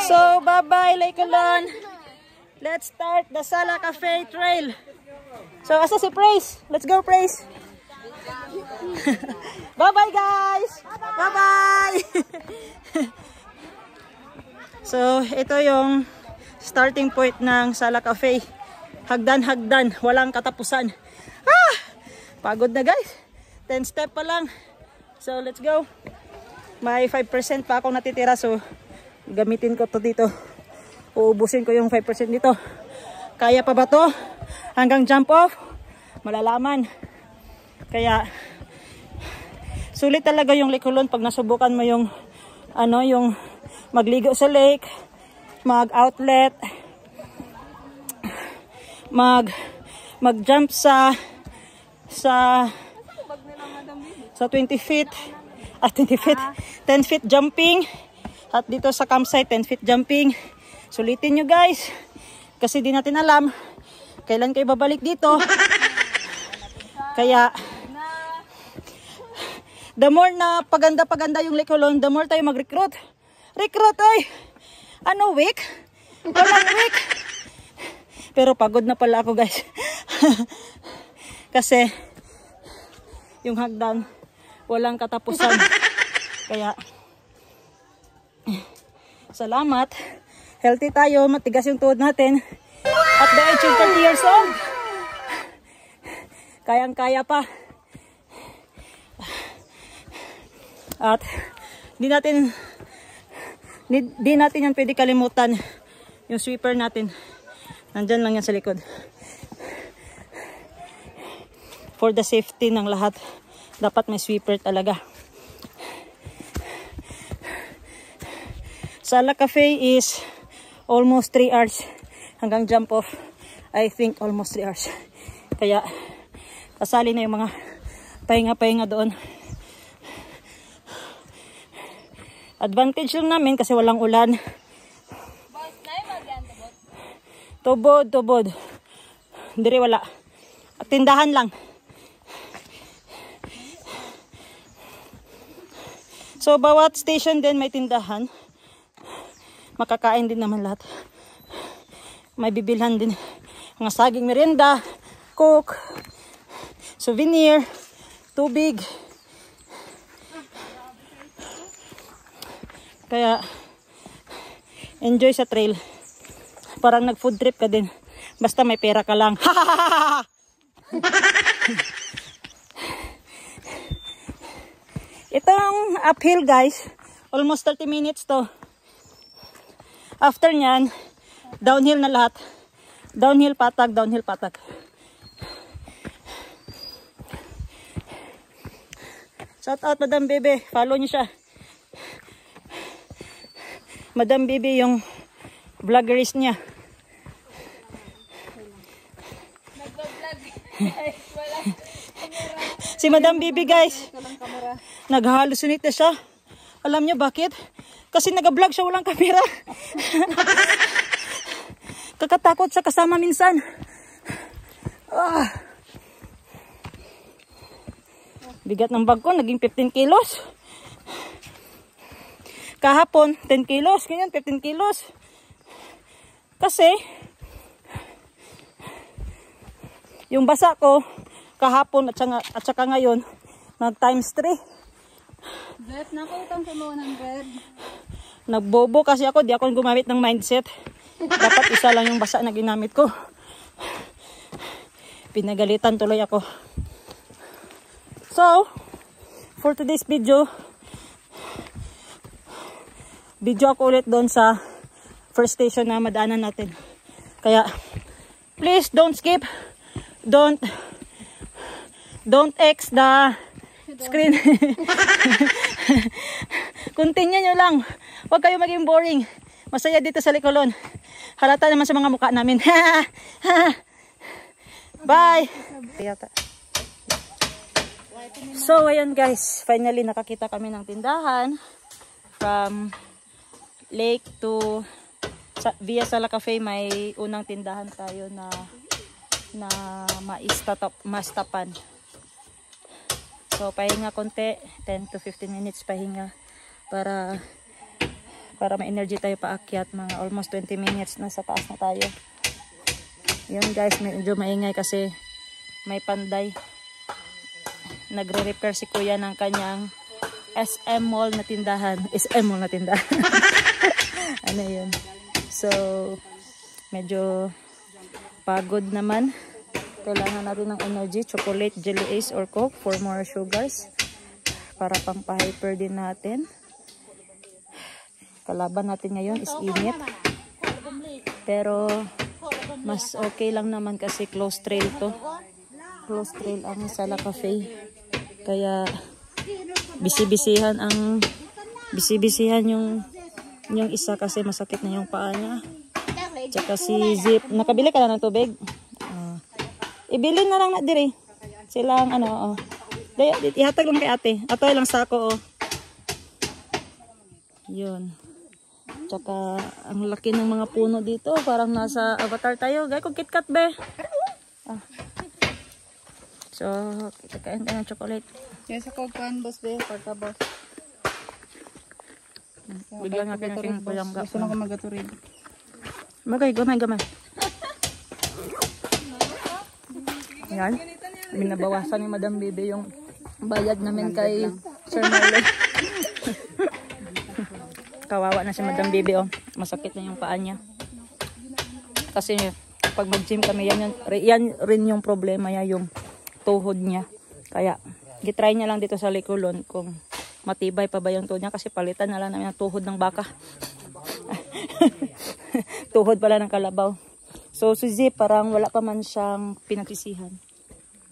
So, bye-bye, Lecolon. Let's start the Sala Cafe Trail. So, asa si Praise? Let's go, Praise. Bye-bye, guys. Bye-bye. So, ito yung starting point ng Sala Cafe. Hagdan-hagdan, walang katapusan. Pagod na, guys. 10 step pa lang. So, let's go. May 5% pa akong natitira, so gamitin ko to dito. Uubusin ko yung 5% dito. Kaya pa ba to? Hanggang jump off? Malalaman. Kaya sulit talaga yung Lecolon pag nasubukan mo yung yung magligo sa lake, mag-outlet, mag-jump sa 20 feet. 20 feet, 10 feet jumping. At dito sa campsite, 10 feet jumping. Sulitin nyo, guys. Kasi di natin alam kailan kayo babalik dito. Kaya, the more na paganda-paganda yung Lecolon, the more tayo mag-recruit. Recruit, oy! Ano week? Walang week. Pero pagod na pala ako, guys. Kasi, yung hagdan, walang katapusan. Kaya, salamat. Healthy tayo, matigas yung tuhod natin. At the age of 30 years old, kayang-kaya pa. At di natin yan pwede kalimutan. Yung sweeper natin, nandyan lang yan sa likod. For the safety ng lahat, dapat may sweeper talaga. Sala Cafe is almost 3 hours. Hanggang jump off, I think almost 3 hours. Kaya, kasali na yung mga pahinga-pahinga doon. Advantage lang namin kasi walang ulan. Tubod. Diri wala. At tindahan lang. So, bawat station din may tindahan. Makakain din naman lahat. May bibilhan din. Mga saging merienda, coke, souvenir, tubig. Kaya, enjoy sa trail. Parang nag-food trip ka din. Basta may pera ka lang. Itong uphill, guys, almost 30 minutes to. After nyan, downhill na lahat. Downhill patag, downhill patag. Shout out Madam Bebe, follow niyo siya. Madam Bebe yung vloggeries niya. Si Madam Bibi, guys, nag-hallucinate na siya. Alam niyo bakit? Kasi nag-vlog siya, walang kamera. Kakatakot siya kasama minsan. Bigat ng bag ko, naging 15 kilos. Kahapon, 10 kilos. Ganyan, 15 kilos. Kasi, yung basa ko, kahapon at saka ngayon, nag times 3. Bet, nakutang sa 100. Nagbobo kasi ako, di ako gumamit ng mindset. Dapat isa lang yung basa na ginamit ko. Pinagalitan tuloy ako. So, for today's video ako ulit doon sa first station na madaanan natin. Kaya, please don't skip. Don't X the screen. Continue nyo lang. Huwag kayo maging boring. Masaya dito sa Lecolon. Halata naman sa mga mukha namin. Bye! So, ayan guys. Finally, nakakita kami ng tindahan. From lake to via Sala Cafe, may unang tindahan tayo na mastapan. So, pahinga konti. 10 to 15 minutes pahinga para para may energy tayo paakyat. Mga almost 20 minutes na sa taas na tayo. Yun guys, medyo maingay kasi may panday. Nagre-repair si kuya ng kanyang SM Mall na tindahan. SM Mall na tindahan. Ano yun? So, medyo pagod naman. Kailangan natin ng energy, chocolate, jelly ace, or coke for more sugars. Para pampahyper din natin. Kalaban natin ngayon is init. Pero, mas okay lang naman kasi close trail to. Close trail ang Sala Cafe. Kaya, bisi-bisihan yung isa kasi masakit na yung paa niya. Tsaka si Zip. Nakabili ka na ng tubig? Ibili na lang na diri. Silang ano, oh. Ihatag lang kay ate. Ato lang sako, oh. Yun. Tsaka, ang laki ng mga puno dito. Parang nasa Avatar tayo. Gaya kong KitKat, be. Ah. So, kita kain tayo ng chocolate. Yes, ako kan, boss, be. Pagka, boss. Biglang nga pinaking puyangga. Gusto na ko magaturig. Gamay. Yan. Binabawasan ni Madam Bibi yung bayad namin kay Sir Marlon. Kawawa na si Madam Bibi, oh. Masakit na yung paa niya. Kasi pag mag-gym kami, yan rin yung problema niya, yung tuhod niya. Kaya, gitry niya lang dito sa Likulon kung matibay pa ba yung tuhod niya kasi palitan na lang namin ang tuhod ng baka. Tuhod pala ng kalabaw. So, si Zip, parang wala pa man siyang pinagsisihan.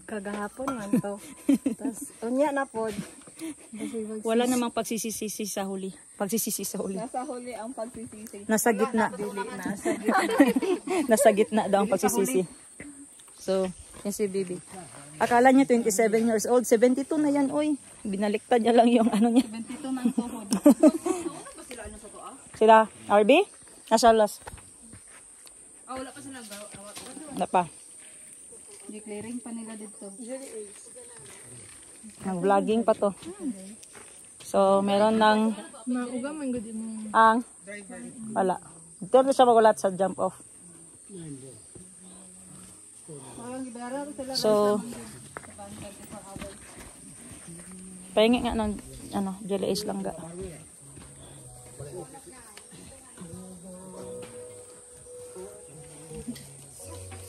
Kagahapon man to. Tapos, unya na po. Wala namang pagsisisi sa huli. Pagsisisi sa huli. Nasa huli ang pagsisisi. Nasa gitna. Nasa gitna. Nasa gitna daw ang pagsisisi. So, yan si Bibi. Akala niya 27 years old. 72 na yan, oy. Binaliktad niya lang yung ano niya. 72 na ang tuhod. Sila, RB? Nasa last. Wala pa sila. Wala pa. Declaring pa nila dito. Nag-vlogging pa to. So, meron ng ang wala. Dito na siya magulat sa jump off. So, pahingi nga ng jelly ace lang ga.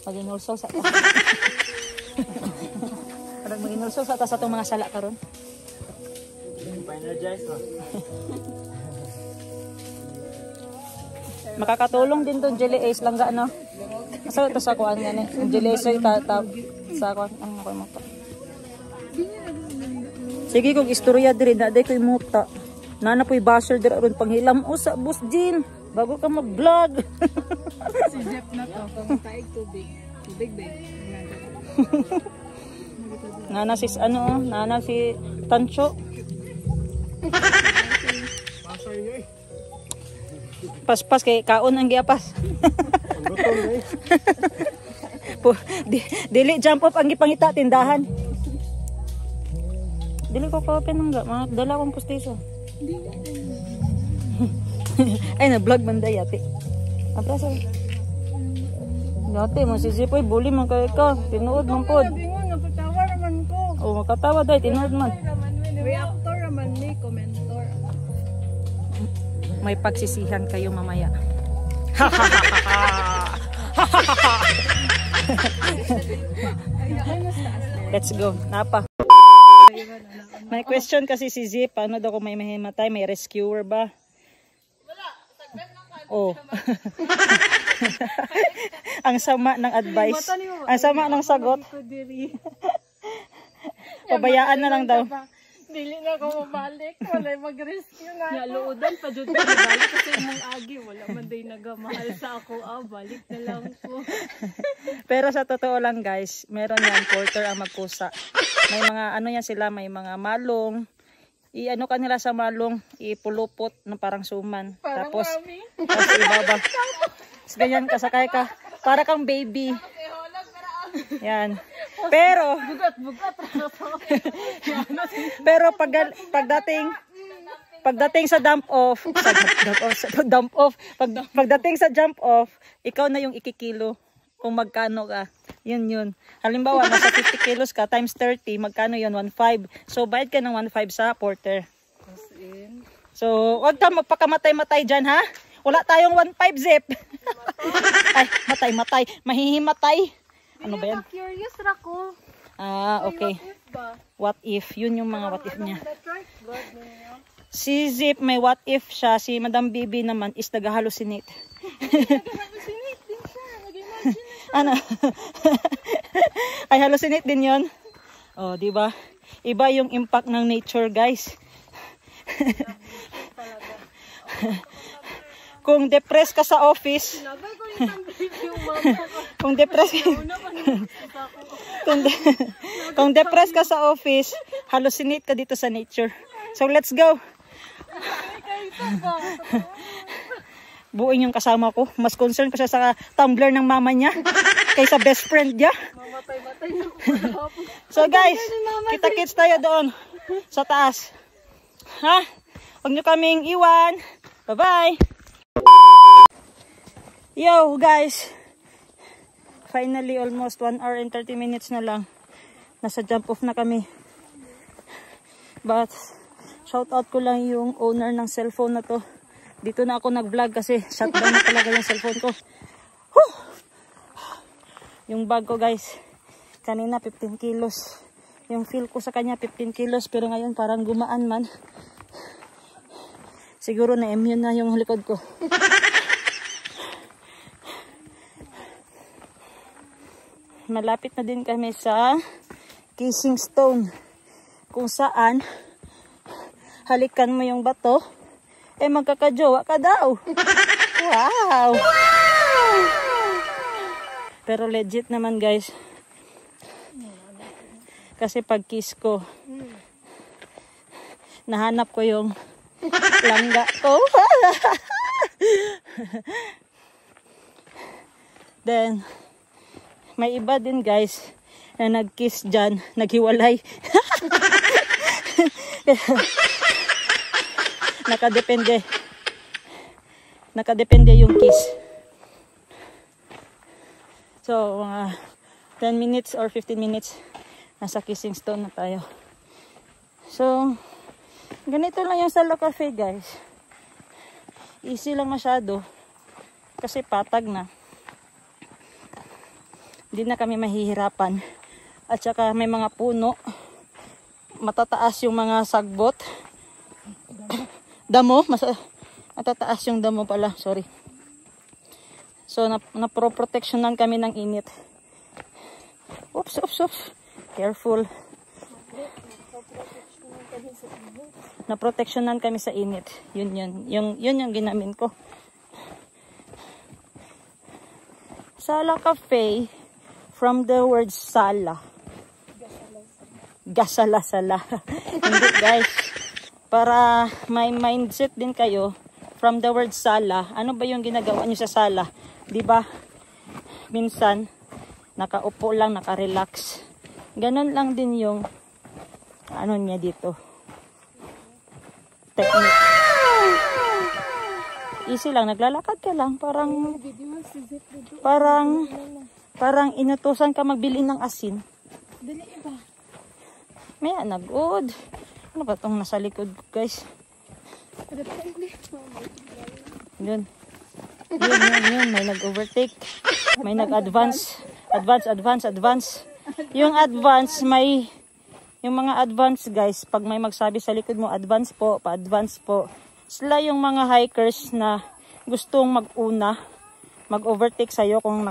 Mag-inulsol sa taas. Parang mag-inulsol sa taas itong mga sala karon. Makakatulong din to jelly ace lang ga, no? Asa ito sa kuan nga ni? Ang jelly ace ay sa kuan. Ang ako yung muta. Sige kong istorya diri, na day ko yung muta. Nana po'y basher diri aron panghilam. O sa Boss Jean, bago ka mag-vlog. Si Jeff na to. Pangtaig tubig. Tubig ba? Nana si Nana si Tancho. Pas kay kaon ang giapas. Dili jump off ang gipangita tindahan. Dili ko ka-open nga, mga dala kong pustiso. Ay, na-vlog man day, ate. Abraso. Ate, masisipoy, bully man kayo ka. Tinuod man po. Nakatawa naman ko. O, makatawa day, tinuod man. Reactor naman ni, commentor. May pagsisihan kayo mamaya. Let's go. Napa. May question kasi si Zip. Paano daw kung may mahimatay? May rescuer ba? Wala. Oh. Ang sama ng advice. Ang sama ng sagot. Pabayaan na lang daw. Dili na ako mabalik. Wala mag-rescue na. Yaluudan pa dyan balik kasi mong agi. Wala man day nagamahal sa ako. Balik na lang po. Pero sa totoo lang guys, meron yan, porter ang magkusa. May mga ano yan sila, may mga malong. I-ano ka nila sa malong, ipulupot ng parang suman. Parang tapos ibaba. Tapos ganyan kasakay ka. Para kang baby. Yan. Pero bugat. pero pagdating pagdating sa dump off, pagdating sa jump off, ikaw na yung ikikilo kung magkano ka. Yun. Halimbawa, nasa 50 kilos ka, times 30, magkano yun? 1.5. So, bayad ka ng 1.5 sa porter. So, wag ka magpakamatay-matay dyan, ha? Wala tayong 1.5 zip. Ay, matay. Mahihimatay. Ano ba yan? Curious ra ko. Okay. What if ba? What if? Yun yung mga what if niya. Si Zip, may what if siya. Si Madam Bibi naman is nag-hallucinate. Hallucinate din siya. Nag-imagine Ano? Ay, hallucinate din yun? Oh, di ba? Iba yung impact ng nature, guys. Kung depressed ka sa office, kung depressed kung depressed ka sa office, hallucinate ka dito sa nature. So let's go. Buing yung kasama ko. Mas concerned ko siya sa tumbler ng mama niya kaysa best friend niya. So guys, kita-kits tayo doon sa taas. Ha? Huwag nyo kaming iwan. Bye-bye. Yo guys, finally almost 1 hour and 30 minutes na lang. Nasa jump off na kami. But shout out ko lang yung owner ng cellphone na to. Dito na ako nag-vlog kasi shutdown na talaga yung cellphone ko. Whew! Yung bag ko guys, kanina 15 kilos. Yung feel ko sa kanya 15 kilos pero ngayon parang gumaan man. Siguro na immune na yung likod ko. Malapit na din kami sa Kissing Stone kung saan halikan mo yung bato magkakajowa ka daw. Wow! Pero legit naman guys, kasi pag kiss ko nahanap ko yung langga ko. Then may iba din guys na nag-kiss dyan, naghiwalay. Nakadepende yung kiss. So mga 10 minutes or 15 minutes nasa Kissing Stone na tayo. So ganito lang yung Sala Cafe guys. Easy lang masyado kasi patag na. Hindi na kami mahihirapan. At saka may mga puno. Matataas yung mga sagbot. Damo. Matataas yung damo pala. Sorry. So, naproproteksyonan kami ng init. Oops. Careful. Naproteksyonan kami sa init. Yun yung ginamin ko. Sala Cafe. From the word sala. Gasala-sala. Hindi guys. Para may mindset din kayo. From the word sala. Ano ba yung ginagawa nyo sa sala? Diba? Minsan, nakaupo lang, nakarelax. Ganon lang din yung ano niya dito. Technique. Easy lang. Naglalakad ka lang. Parang inutusan ka magbili ng asin. Dili iba. May nagod. Ano ba itong nasa likod guys? Yun. May nag-overtake. May nag-advance. Advance. Yung advance, yung mga advance guys, pag may magsabi sa likod mo, advance po, pa-advance po. Sila yung mga hikers na gustong mag-una, mag-overtake sa'yo kung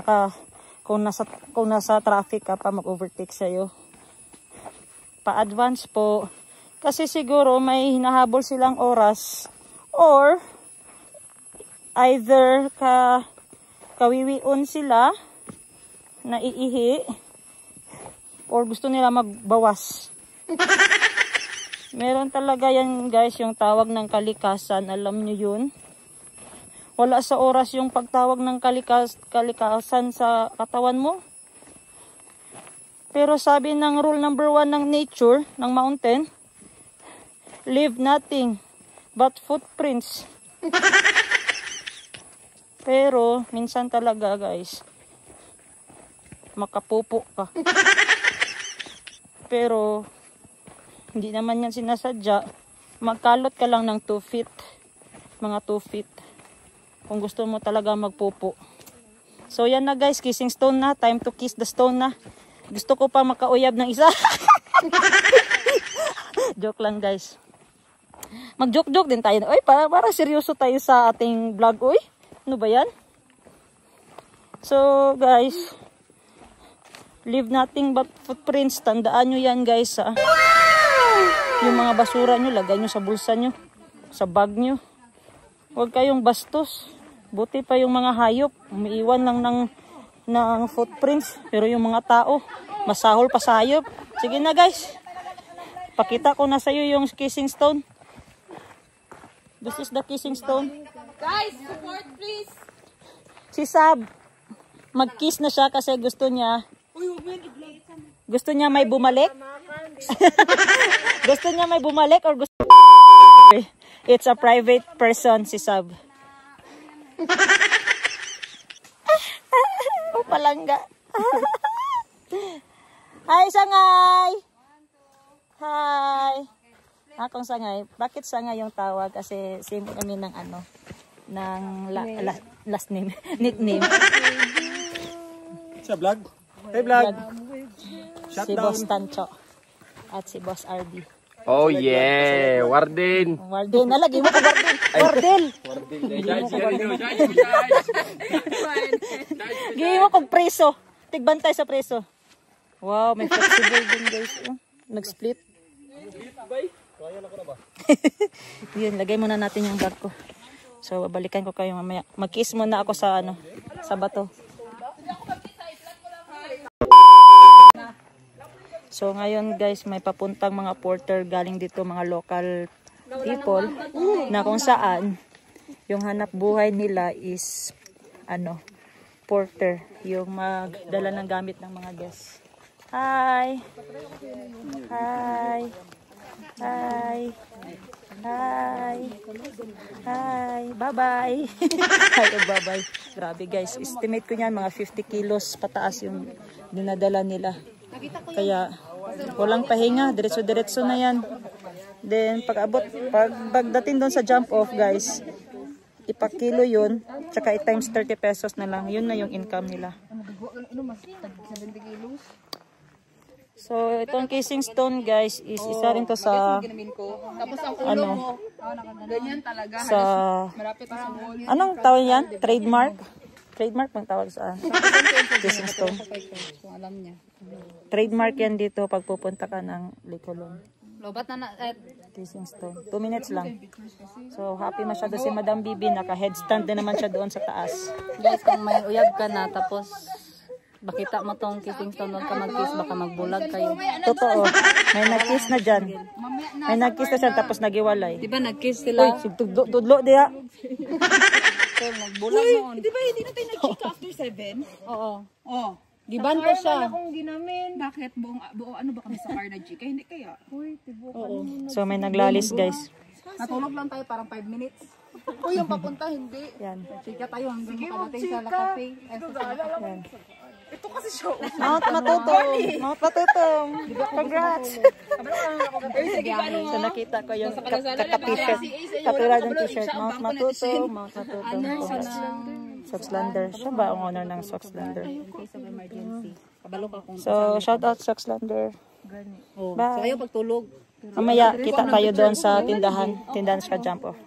nasa traffic ka pa, mag-overtake sa'yo. Pa-advance po. Kasi siguro may hinahabol silang oras or either kawiwion sila na iihi or gusto nila magbawas. Meron talaga yan guys, yung tawag ng kalikasan. Alam nyo yun? Wala sa oras yung pagtawag ng kalikasan sa katawan mo. Pero sabi ng rule number 1 ng nature, ng mountain, leave nothing but footprints. Pero minsan talaga guys, makapupo ka. Pero hindi naman yan sinasadya. Magkalot ka lang ng 2 feet. Mga 2 feet. Kung gusto mo talaga magpupo. So yan na guys, kissing stone na. Time to kiss the stone na. Gusto ko pa makauyab ng isa. Joke lang guys. Mag-joke-joke din tayo. Oy, para seryoso tayo sa ating vlog. Oy, ano ba yan? So guys, leave nothing but footprints. Tandaan nyo yan guys. Yung mga basura nyo, lagay nyo sa bulsa nyo, sa bag nyo. Huwag kayong bastos. Buti pa yung mga hayop, umiiwan lang ng footprints. Pero yung mga tao, masahol pa sa hayop. Sige na guys, pakita ko na sa'yo yung kissing stone. This is the kissing stone. Guys, support please. Si Sab, mag-kiss na siya kasi gusto niya may bumalik. Gusto niya may bumalik or gusto... It's a private person si Sab. Oh, palangga. Hi, Sangay! Hi! Akong Sangay. Bakit Sangay yung tawag? Kasi same kami ng last name. Nickname. Sa vlog? Hey vlog! Si Boss Tancho at si Boss RD. Oh yeah! Warden! Warden, nalagay mo ko Warden! Gawin mo kong preso. Tigbantay sa preso. Wow, may flexible din guys. Nag-split. Yun, lagay muna natin yung bag ko. So, babalikan ko kayo mamaya. Mag-kiss muna ako sa sa bato. So ngayon guys, may papuntang mga porter galing dito, mga local people na kung saan yung hanap buhay nila is porter, yung magdala ng gamit ng mga guests. Hi! Hi! Hi! Hi! Hi! Bye-bye! Hi, bye-bye. Grabe guys, estimate ko niyan mga 50 kilos pataas yung dinadala nila. Kaya walang pahinga, diretso-diretso na yan. Then pagdating doon sa jump off guys, ipakilo yun, tsaka i-times 30 pesos na lang. Yun na yung income nila. So itong kissing stone guys is isa rin to sa sa anong tawag yan? Trademark? Trademark pang tawag sa kissing stone. Trademark yan dito pag pupunta ka ng Licolon. Lobat na Kissing stone. 2 minutes lang. So happy masyado si Madam Bibi. Naka-headstand din naman siya doon sa taas. guys, kung may uyab ka na tapos bakita mo tong kissing stone, huwag ka mag-kiss, baka magbulag kayo. Totoo. May nag-kiss na dyan. May nag-kiss na siya tapos nagiwalay. Diba nag-kiss Uy, sila? tudlo diya. So, nagbulag noon. Di ba hindi na tayo nag-chika after 7? Oo. Oh. Giban ko siya. Bakit? Buong ano ba kami sa car na chika? Hindi kaya. So may naglalis guys. Natulog lang tayo parang 5 minutes. Uy, yung papunta hindi. Yan. Chika tayo hanggang makadating sa La Cafe. Yan. Ito kasi siya. Mount Matutong. Mount Matutong. Congrats. So nakita ko yung kaka-t-shirt. Katulad ng t-shirt. Mount Matutong. Mount Matutong. Soxlander. Siya ba ang owner ng Soxlander? So shout out Soxlander. So, Bye. ayaw pagtulog. Mamaya kita tayo doon sa tindahan sa jump off.